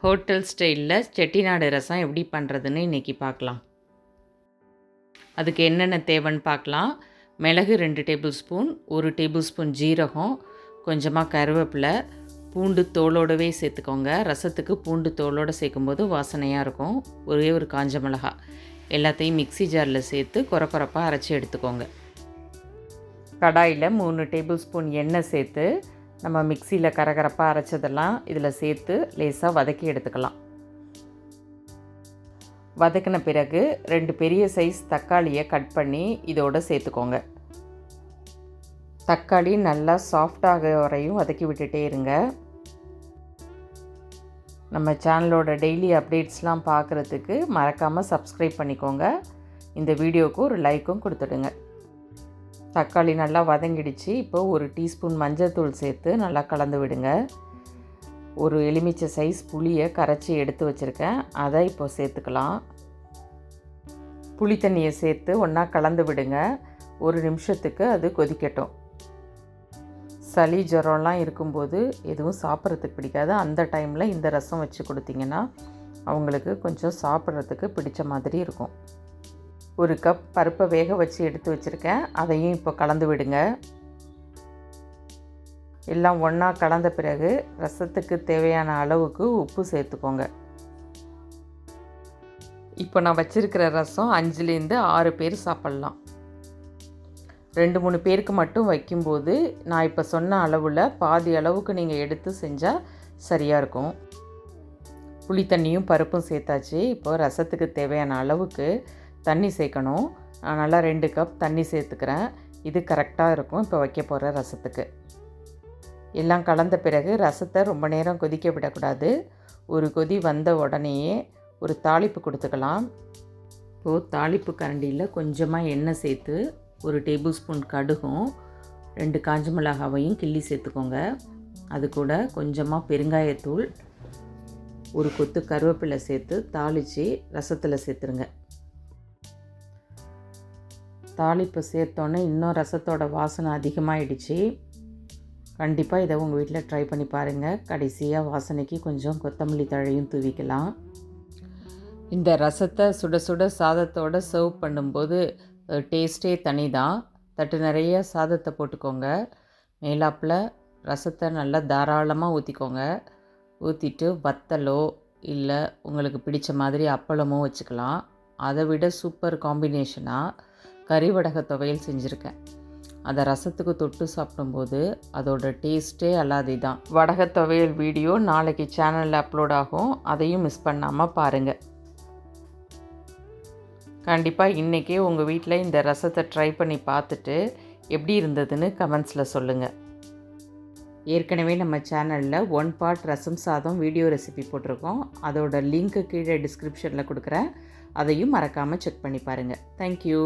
Hotel ஸ்டைலில் செட்டிநாடு ரசம் எப்படி பண்ணுறதுன்னு இன்றைக்கி பார்க்கலாம். அதுக்கு என்னென்ன தேவைன்னு பார்க்கலாம். மிளகு 2 டேபிள் ஸ்பூன், 1 டேபிள் ஸ்பூன் ஜீரகம், கொஞ்சமாக கருவேப்பிலை, பூண்டு தோலோடவே சேர்த்துக்கோங்க. ரசத்துக்கு பூண்டு தோலோடு சேர்க்கும்போது வாசனையாக இருக்கும். ஒரே ஒரு காஞ்ச மிளகா எல்லாத்தையும் மிக்ஸி ஜாரில் சேர்த்து கொரப்பாக அரைச்சி எடுத்துக்கோங்க. கடாயில் 3 டேபிள் ஸ்பூன் எண்ணெய் சேர்த்து நம்ம மிக்சியில் கரகரப்பாக அரைச்சதெல்லாம் இதில் சேர்த்து லேசாக வதக்கி எடுத்துக்கலாம். வதக்கின பிறகு 2 பெரிய சைஸ் தக்காளியை கட் பண்ணி இதோடு சேர்த்துக்கோங்க. தக்காளி நல்லா சாஃப்டாக வரையும் வதக்கி விட்டுட்டே இருங்க. நம்ம சேனலோட டெய்லி அப்டேட்ஸ்லாம் பார்க்குறதுக்கு மறக்காமல் சப்ஸ்கிரைப் பண்ணிக்கோங்க. இந்த வீடியோவுக்கு ஒரு லைக்கும் கொடுத்துடுங்க. தக்காளி நல்லா வதங்கிடுச்சு. இப்போ 1 டீஸ்பூன் மஞ்சள்தூள் சேர்த்து நல்லா கலந்து விடுங்க. ஒரு எலுமிச்சை சைஸ் புளியை கரைச்சி எடுத்து வச்சுருக்கேன், அதை இப்போ சேர்த்துக்கலாம். புளி தண்ணியை சேர்த்து ஒன்றா கலந்து விடுங்க. 1 நிமிஷத்துக்கு அது கொதிக்கட்டும். சளி ஜுரம்லாம் இருக்கும்போது எதுவும் சாப்பிட்றதுக்கு பிடிக்காது. அந்த டைமில் இந்த ரசம் வச்சு கொடுத்தீங்கன்னா அவங்களுக்கு கொஞ்சம் சாப்பிட்றதுக்கு பிடிச்ச மாதிரி இருக்கும். 1 கப் பருப்பை வேக வச்சு எடுத்து வச்சுருக்கேன், அதையும் இப்போ கலந்து விடுங்க. எல்லாம் ஒன்றா கலந்த பிறகு ரசத்துக்கு தேவையான அளவுக்கு உப்பு சேர்த்துக்கோங்க. இப்போ நான் வச்சுருக்கிற ரசம் 5லேருந்து 6 பேர் சாப்பிட்லாம். 2-3 பேருக்கு மட்டும் வைக்கும்போது நான் இப்போ சொன்ன அளவில் பாதி அளவுக்கு நீங்கள் எடுத்து செஞ்சால் சரியாக இருக்கும். புளி தண்ணியும் பருப்பும் சேர்த்தாச்சு. இப்போ ரசத்துக்கு தேவையான அளவுக்கு தண்ணி சேர்க்கணும். நான் நல்லா 2 கப் தண்ணி சேர்த்துக்கிறேன். இது கரெக்டாக இருக்கும் இப்போ வைக்க போகிற ரசத்துக்கு. எல்லாம் கலந்த பிறகு ரசத்தை ரொம்ப நேரம் கொதிக்க விடக்கூடாது. ஒரு கொதி வந்த உடனேயே ஒரு தாளிப்பு கொடுத்துக்கலாம். இப்போது தாளிப்பு கரண்டியில் கொஞ்சமாக எண்ணெய் சேர்த்து 1 டேபிள் ஸ்பூன் கடுகும் 2 காஞ்ச மிளகாவையும் கிள்ளி சேர்த்துக்கோங்க. அது கூட கொஞ்சமாக பெருங்காயத்தூள், 1 கொத்து கருவேப்பிலை சேர்த்து தாளித்து ரசத்தில் சேர்த்துருங்க. தாளிப்பு சேர்த்தோன்னே இன்னும் ரசத்தோட வாசனை அதிகமாகிடுச்சு. கண்டிப்பாக இதை உங்கள் வீட்டில் ட்ரை பண்ணி பாருங்கள். கடைசியாக வாசனைக்கு கொஞ்சம் கொத்தமல்லி தழையும் தூவிக்கலாம். இந்த ரசத்தை சுட சுட சாதத்தோடு சர்வ் பண்ணும்போது டேஸ்ட்டே தனி தான். தட்டு நிறைய சாதத்தை போட்டுக்கோங்க. மேலாப்பில் ரசத்தை நல்லா தாராளமாக ஊற்றிக்கோங்க. ஊற்றிட்டு வத்தலோ இல்லை உங்களுக்கு பிடிச்ச மாதிரி அப்பளமோ வச்சுக்கலாம். அதை விட சூப்பர் காம்பினேஷனாக கறிவடக துவையல் செஞ்சுருக்கேன். அதை ரசத்துக்கு தொட்டு சாப்பிடும்போது அதோட டேஸ்ட்டே அல்லாதே தான். வடக துவையல் வீடியோ நாளைக்கு சேனலில் அப்லோட் ஆகும், அதையும் மிஸ் பண்ணாமல் பாருங்கள். கண்டிப்பாக இன்றைக்கே உங்கள் வீட்டில் இந்த ரசத்தை ட்ரை பண்ணி பார்த்துட்டு எப்படி இருந்ததுன்னு கமெண்ட்ஸில் சொல்லுங்கள். ஏற்கனவே நம்ம சேனலில் 1 பார்ட் ரசம் சாதம் வீடியோ ரெசிபி போட்டிருக்கோம். அதோட லிங்க்கு கீழே டிஸ்கிரிப்ஷனில் கொடுக்குறேன், அதையும் மறக்காமல் செக் பண்ணி பாருங்கள். தேங்க்யூ.